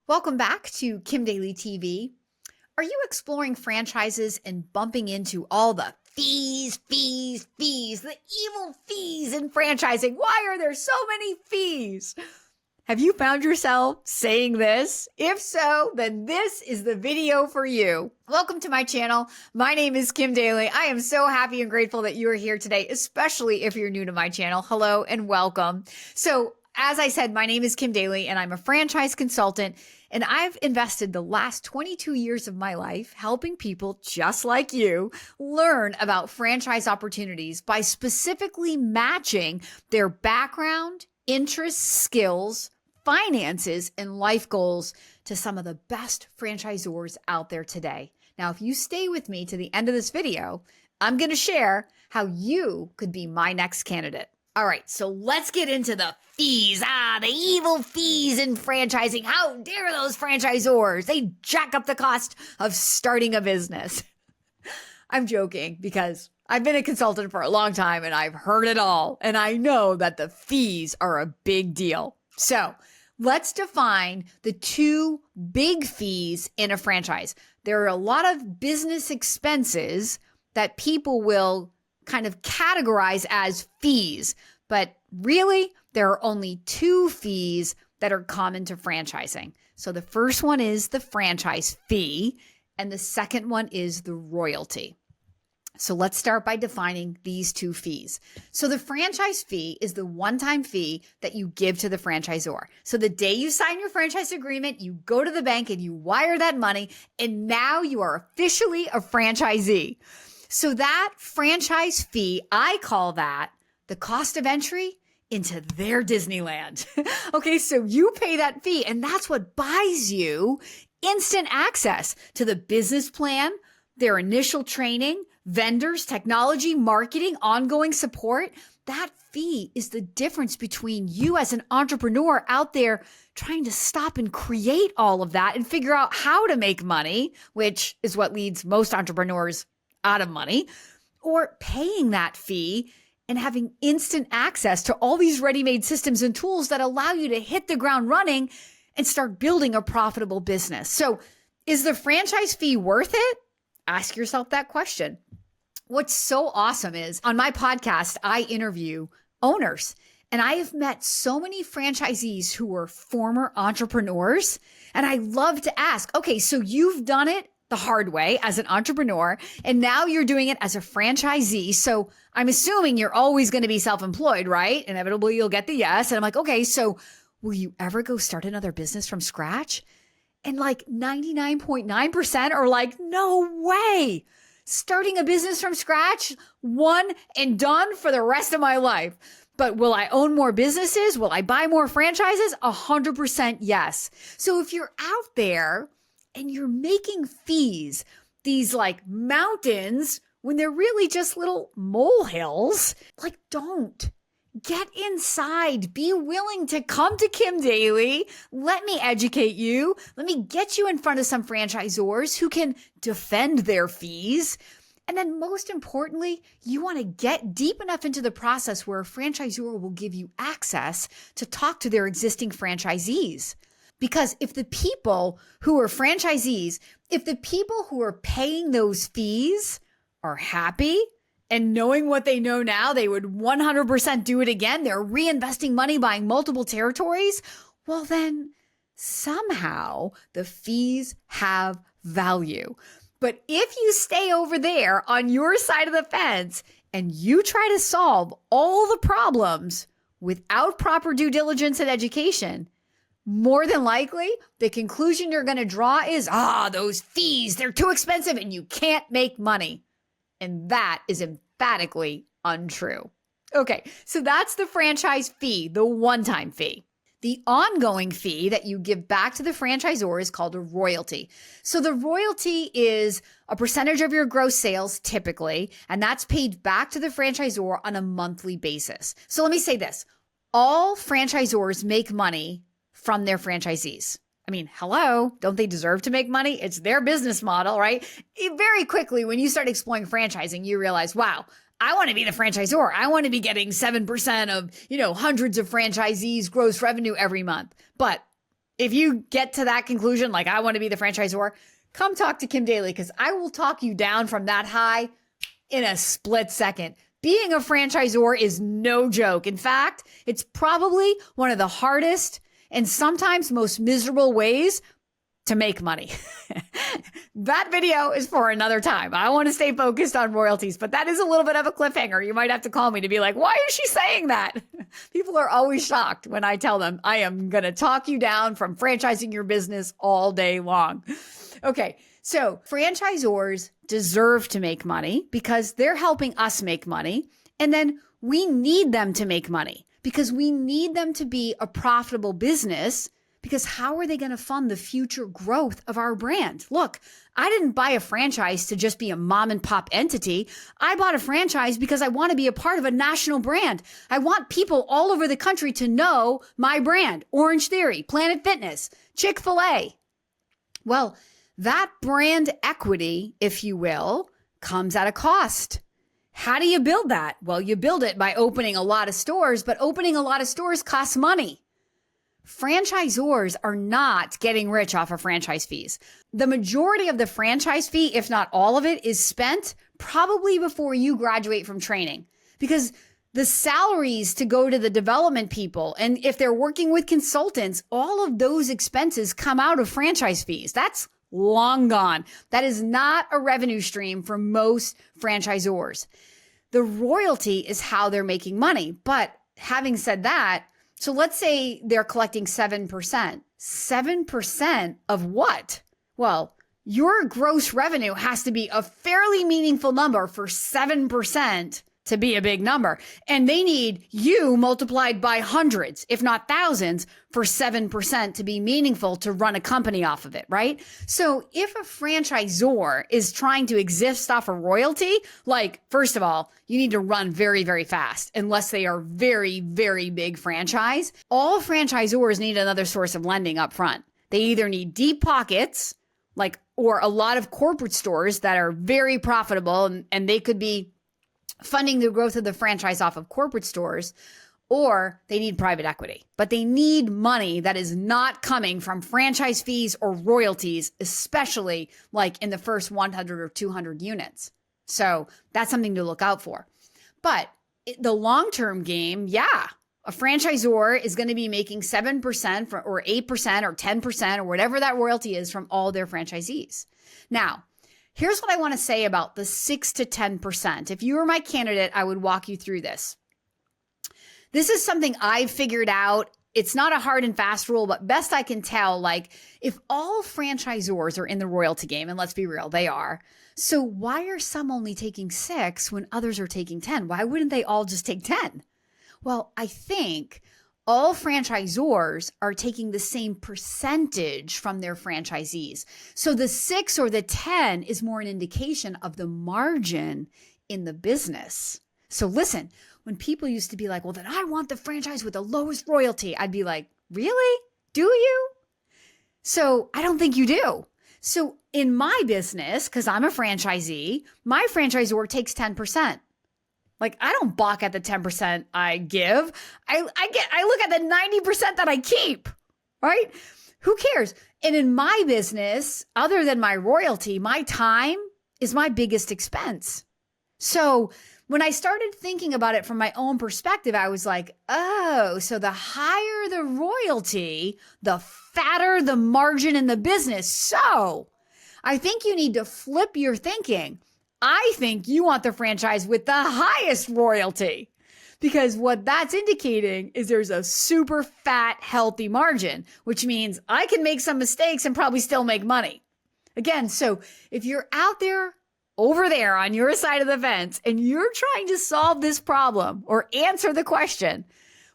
Welcome back to Kim Daly TV. Are you exploring franchises and bumping into all the fees, the evil fees in franchising? Why are there so many fees? Have you found yourself saying this? If so, then this is the video for you. Welcome to my channel. My name is Kim Daly. I am so happy and grateful that you are here today, especially if you're new to my channel. Hello and welcome. So, as I said, my name is Kim Daly and I'm a franchise consultant, and I've invested the last 22 years of my life helping people just like you learn about franchise opportunities by specifically matching their background, interests, skills, finances, and life goals to some of the best franchisors out there today. Now, if you stay with me to the end of this video, I'm going to share how you could be my next candidate. All right, so let's get into the fees. The evil fees in franchising. How dare those franchisors? They jack up the cost of starting a business. I'm joking because I've been a consultant for a long time and I've heard it all. And I know that the fees are a big deal. So let's define the two big fees in a franchise. There are a lot of business expenses that people will kind of categorize as fees, but really there are only two fees that are common to franchising. So the first one is the franchise fee, and the second one is the royalty. So let's start by defining these two fees. So the franchise fee is the one-time fee that you give to the franchisor. So the day you sign your franchise agreement, you go to the bank and you wire that money, and now you are officially a franchisee. So that franchise fee, I call that the cost of entry into their Disneyland. Okay, so you pay that fee, and that's what buys you instant access to the business plan, their initial training, vendors, technology, marketing, ongoing support. That fee is the difference between you as an entrepreneur out there trying to stop and create all of that and figure out how to make money, which is what leads most entrepreneurs out of money, or paying that fee and having instant access to all these ready-made systems and tools that allow you to hit the ground running and start building a profitable business. So is the franchise fee worth it? Ask yourself that question. What's so awesome is on my podcast, I interview owners, and I have met so many franchisees who were former entrepreneurs. And I love to ask, okay, so you've done it the hard way as an entrepreneur, and now you're doing it as a franchisee. So I'm assuming you're always going to be self-employed, right? Inevitably, you'll get the yes. And I'm like, okay, so will you ever go start another business from scratch? And like 99.9% are like, no way. Starting a business from scratch, one and done for the rest of my life. But will I own more businesses? Will I buy more franchises? 100% yes. So if you're out there and you're making fees, these like mountains, when they're really just little molehills, like don't. Get inside. Be willing to come to Kim Daly. Let me educate you. Let me get you in front of some franchisors who can defend their fees. And then most importantly, you want to get deep enough into the process where a franchisor will give you access to talk to their existing franchisees. Because if the people who are franchisees, if the people who are paying those fees are happy and knowing what they know now, they would 100% do it again. They're reinvesting money, buying multiple territories. Well, then somehow the fees have value. But if you stay over there on your side of the fence and you try to solve all the problems without proper due diligence and education, more than likely, the conclusion you're going to draw is, those fees, they're too expensive and you can't make money. And that is emphatically untrue. Okay, so that's the franchise fee, the one-time fee. The ongoing fee that you give back to the franchisor is called a royalty. So the royalty is a percentage of your gross sales typically, and that's paid back to the franchisor on a monthly basis. So let me say this. All franchisors make money from their franchisees. I mean, hello, don't they deserve to make money? It's their business model, right? Very quickly, when you start exploring franchising, you realize, wow, I want to be the franchisor. I want to be getting 7% of, hundreds of franchisees' gross revenue every month. But if you get to that conclusion, like I want to be the franchisor, come talk to Kim Daly because I will talk you down from that high in a split second. Being a franchisor is no joke. In fact, it's probably one of the hardest and sometimes most miserable ways to make money. That video is for another time. I want to stay focused on royalties, but that is a little bit of a cliffhanger. You might have to call me to be like, why is she saying that? People are always shocked when I tell them I am going to talk you down from franchising your business all day long. Okay. So franchisors deserve to make money because they're helping us make money. And then we need them to make money because we need them to be a profitable business. Because how are they going to fund the future growth of our brand? Look, I didn't buy a franchise to just be a mom and pop entity. I bought a franchise because I want to be a part of a national brand. I want people all over the country to know my brand, Orange Theory, Planet Fitness, Chick-fil-A. Well, that brand equity, if you will, comes at a cost. How do you build that? Well, you build it by opening a lot of stores, but opening a lot of stores costs money. Franchisors are not getting rich off of franchise fees. The majority of the franchise fee, if not all of it, is spent probably before you graduate from training because the salaries to go to the development people, and if they're working with consultants, all of those expenses come out of franchise fees. That's long gone. That is not a revenue stream for most franchisors. The royalty is how they're making money. But having said that, so let's say they're collecting 7%. 7% of what? Well, your gross revenue has to be a fairly meaningful number for 7% to be a big number. And they need you multiplied by hundreds, if not thousands, for 7% to be meaningful to run a company off of it, right? So if a franchisor is trying to exist off a royalty, like, first of all, you need to run very, very fast unless they are very, very big franchise. All franchisors need another source of lending up front. They either need deep pockets, or a lot of corporate stores that are very profitable and they could be funding the growth of the franchise off of corporate stores, or they need private equity. But they need money that is not coming from franchise fees or royalties, especially like in the first 100 or 200 units. So that's something to look out for. But the long-term game, a franchisor is going to be making 7% or 8% or 10% or whatever that royalty is from all their franchisees. Now, here's what I want to say about the 6 to 10%. If you were my candidate, I would walk you through this. This is something I've figured out. It's not a hard and fast rule, but best I can tell, if all franchisors are in the royalty game, and let's be real, they are. So why are some only taking 6 when others are taking 10? Why wouldn't they all just take 10? Well, I think all franchisors are taking the same percentage from their franchisees. So the 6 or the 10 is more an indication of the margin in the business. So listen, when people used to be like, well, then I want the franchise with the lowest royalty, I'd be like, really? Do you? So I don't think you do. So in my business, because I'm a franchisee, my franchisor takes 10%. I don't balk at the 10% I give. I look at the 90% that I keep, right? Who cares? And in my business, other than my royalty, my time is my biggest expense. So when I started thinking about it from my own perspective, I was like, oh, so the higher the royalty, the fatter the margin in the business. So I think you need to flip your thinking. I think you want the franchise with the highest royalty because what that's indicating is there's a super fat, healthy margin, which means I can make some mistakes and probably still make money. Again, so if you're out there, over there on your side of the fence, and you're trying to solve this problem or answer the question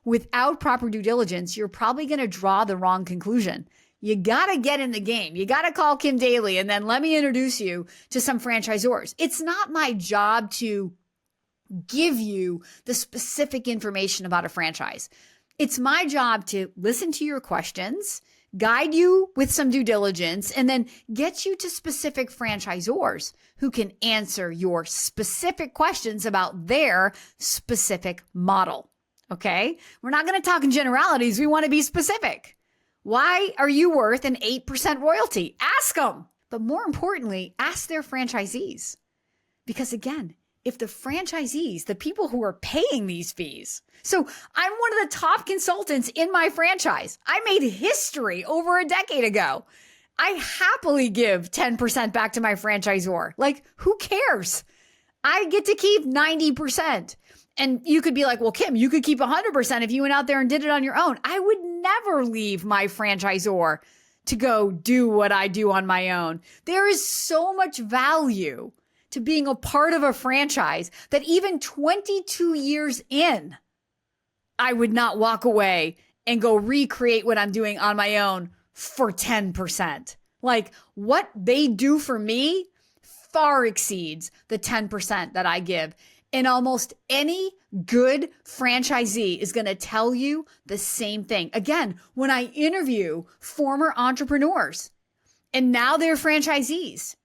without proper due diligence, you're probably going to draw the wrong conclusion. You got to get in the game. You got to call Kim Daly and then let me introduce you to some franchisors. It's not my job to give you the specific information about a franchise. It's my job to listen to your questions, guide you with some due diligence, and then get you to specific franchisors who can answer your specific questions about their specific model. Okay? We're not going to talk in generalities. We want to be specific. Why are you worth an 8% royalty? Ask them. But more importantly, ask their franchisees. Because again, if the franchisees, the people who are paying these fees, so I'm one of the top consultants in my franchise. I made history over a decade ago. I happily give 10% back to my franchisor. Like, who cares? I get to keep 90%. And you could be like, well, Kim, you could keep 100% if you went out there and did it on your own. I would never leave my franchisor to go do what I do on my own. There is so much value to being a part of a franchise that even 22 years in, I would not walk away and go recreate what I'm doing on my own for 10%. Like, what they do for me far exceeds the 10% that I give. And almost any good franchisee is going to tell you the same thing. Again, when I interview former entrepreneurs and now they're franchisees,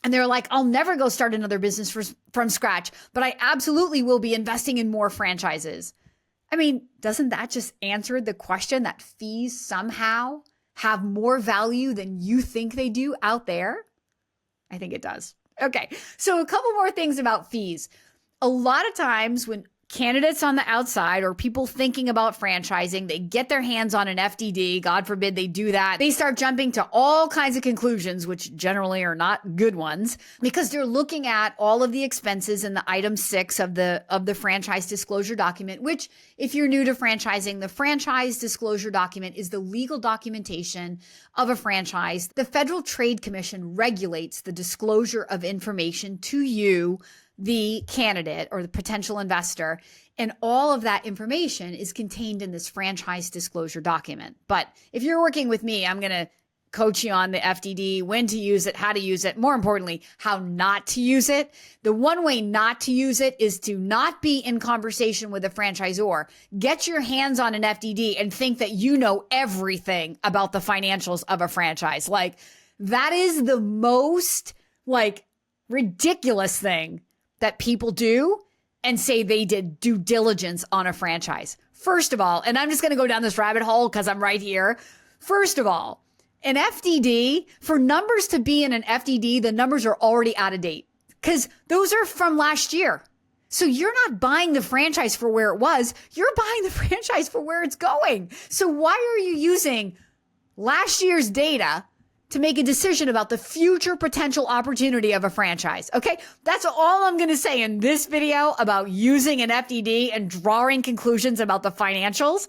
and they're like, I'll never go start another business from scratch, but I absolutely will be investing in more franchises. I mean, doesn't that just answer the question that fees somehow have more value than you think they do out there? I think it does. Okay, so a couple more things about fees. A lot of times when candidates on the outside or people thinking about franchising, they get their hands on an FDD, God forbid they do that. They start jumping to all kinds of conclusions, which generally are not good ones, because they're looking at all of the expenses in the item 6 of the franchise disclosure document, which if you're new to franchising, the franchise disclosure document is the legal documentation of a franchise. The Federal Trade Commission regulates the disclosure of information to you, the candidate or the potential investor, and all of that information is contained in this franchise disclosure document. But if you're working with me, I'm going to coach you on the FDD, when to use it, how to use it, more importantly, how not to use it. The one way not to use it is to not be in conversation with a franchisor. Get your hands on an FDD and think that you know everything about the financials of a franchise. Like, that is the most ridiculous thing that people do and say they did due diligence on a franchise. First of all, and I'm just going to go down this rabbit hole because I'm right here. First of all, an FDD, for numbers to be in an FDD, the numbers are already out of date because those are from last year. So you're not buying the franchise for where it was. You're buying the franchise for where it's going. So why are you using last year's data to make a decision about the future potential opportunity of a franchise? Okay, that's all I'm going to say in this video about using an FDD and drawing conclusions about the financials.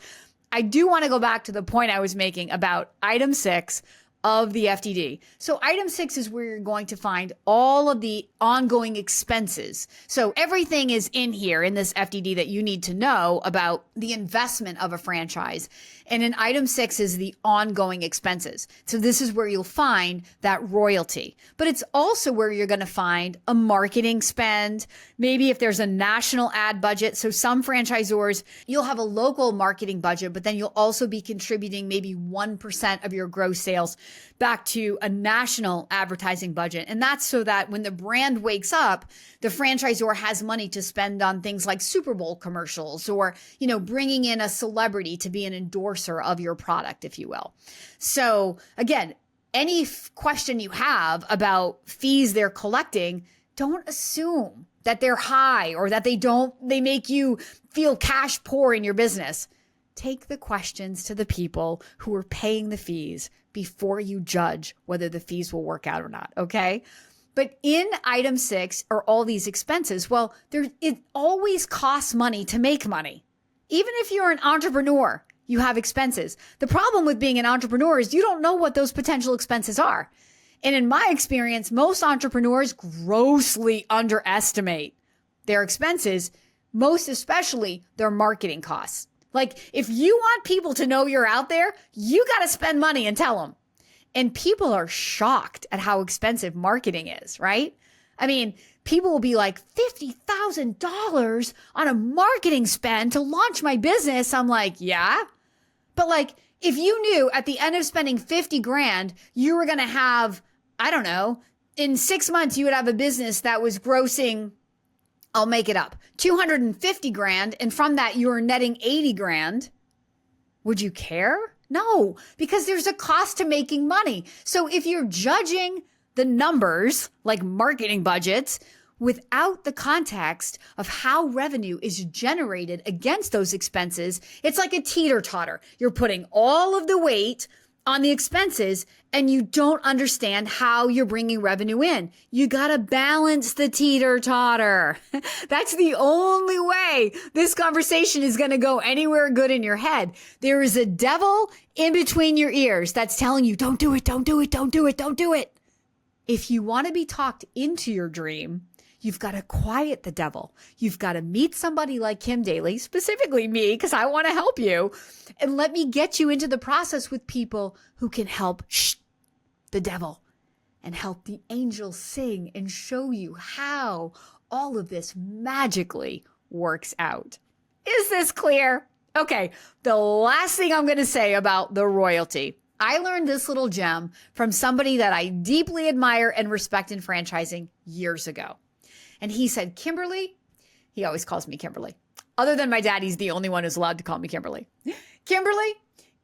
I do want to go back to the point I was making about item 6 of the FDD. So item 6 is where you're going to find all of the ongoing expenses. So everything is in here in this FDD that you need to know about the investment of a franchise. And in item 6 is the ongoing expenses. So this is where you'll find that royalty. But it's also where you're going to find a marketing spend, maybe if there's a national ad budget. So some franchisors, you'll have a local marketing budget, but then you'll also be contributing maybe 1% of your gross sales back to a national advertising budget. And that's so that when the brand wakes up, the franchisor has money to spend on things like Super Bowl commercials or, bringing in a celebrity to be an endorser of your product, if you will. So again, any question you have about fees they're collecting, don't assume that they're high or that they make you feel cash poor in your business. Take the questions to the people who are paying the fees before you judge whether the fees will work out or not, okay? But in item 6 are all these expenses. Well, it always costs money to make money. Even if you're an entrepreneur, you have expenses. The problem with being an entrepreneur is you don't know what those potential expenses are. And in my experience, most entrepreneurs grossly underestimate their expenses, most especially their marketing costs. Like, if you want people to know you're out there, you got to spend money and tell them. And people are shocked at how expensive marketing is, right? I mean, people will be like, $50,000 on a marketing spend to launch my business. I'm like, yeah. But if you knew at the end of spending 50 grand, you were going to have, I don't know, in 6 months, you would have a business that was grossing, I'll make it up, 250 grand. And from that, you were netting 80 grand. Would you care? No, because there's a cost to making money. So if you're judging the numbers, like marketing budgets, without the context of how revenue is generated against those expenses, it's like a teeter-totter. You're putting all of the weight on the expenses and you don't understand how you're bringing revenue in. You got to balance the teeter-totter. That's the only way this conversation is going to go anywhere good in your head. There is a devil in between your ears that's telling you, don't do it, don't do it, don't do it, don't do it. If you want to be talked into your dream, you've got to quiet the devil. You've got to meet somebody like Kim Daly, specifically me, because I want to help you. And let me get you into the process with people who can help the devil and help the angels sing and show you how all of this magically works out. Is this clear? Okay, the last thing I'm going to say about the royalty. I learned this little gem from somebody that I deeply admire and respect in franchising years ago. And he said, Kimberly, he always calls me Kimberly. Other than my dad, he's the only one who's allowed to call me Kimberly. Kimberly,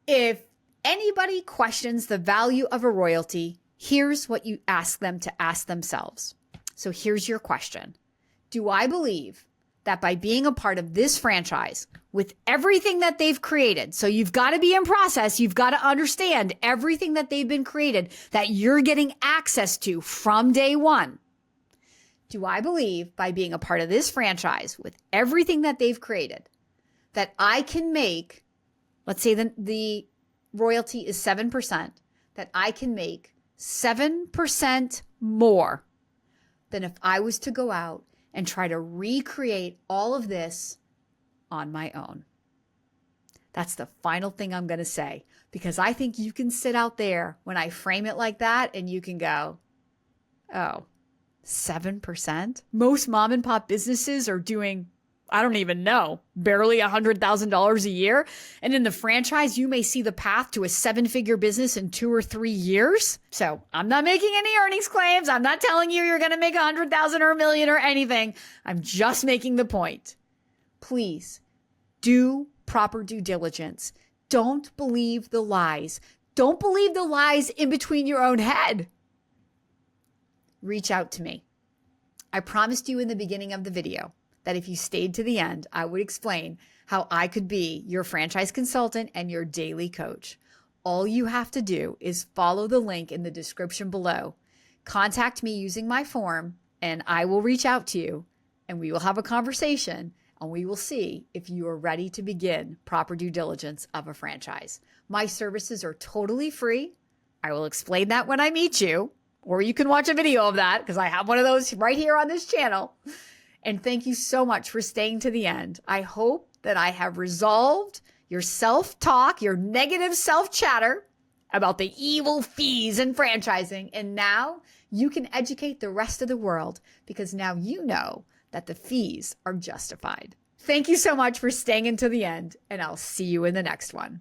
if anybody questions the value of a royalty, here's what you ask them to ask themselves. So here's your question. Do I believe that by being a part of this franchise with everything that they've created, so you've got to be in process, you've got to understand everything that they've been created, that you're getting access to from day one. Do I believe by being a part of this franchise with everything that they've created that I can make, let's say the royalty is 7%, that I can make 7% more than if I was to go out and try to recreate all of this on my own? That's the final thing I'm going to say, because I think you can sit out there when I frame it like that and you can go, oh, 7%? Most mom and pop businesses are doing, I don't even know, barely $100,000 a year. And in the franchise, you may see the path to a 7-figure business in 2 or 3 years. So I'm not making any earnings claims. I'm not telling you you're going to make 100,000 or a million or anything. I'm just making the point. Please do proper due diligence. Don't believe the lies. Don't believe the lies in between your own head. Reach out to me. I promised you in the beginning of the video that if you stayed to the end, I would explain how I could be your franchise consultant and your daily coach. All you have to do is follow the link in the description below. Contact me using my form and I will reach out to you and we will have a conversation and we will see if you are ready to begin proper due diligence of a franchise. My services are totally free. I will explain that when I meet you. Or you can watch a video of that because I have one of those right here on this channel. And thank you so much for staying to the end. I hope that I have resolved your self-talk, your negative self-chatter about the evil fees in franchising. And now you can educate the rest of the world because now you know that the fees are justified. Thank you so much for staying until the end, and I'll see you in the next one.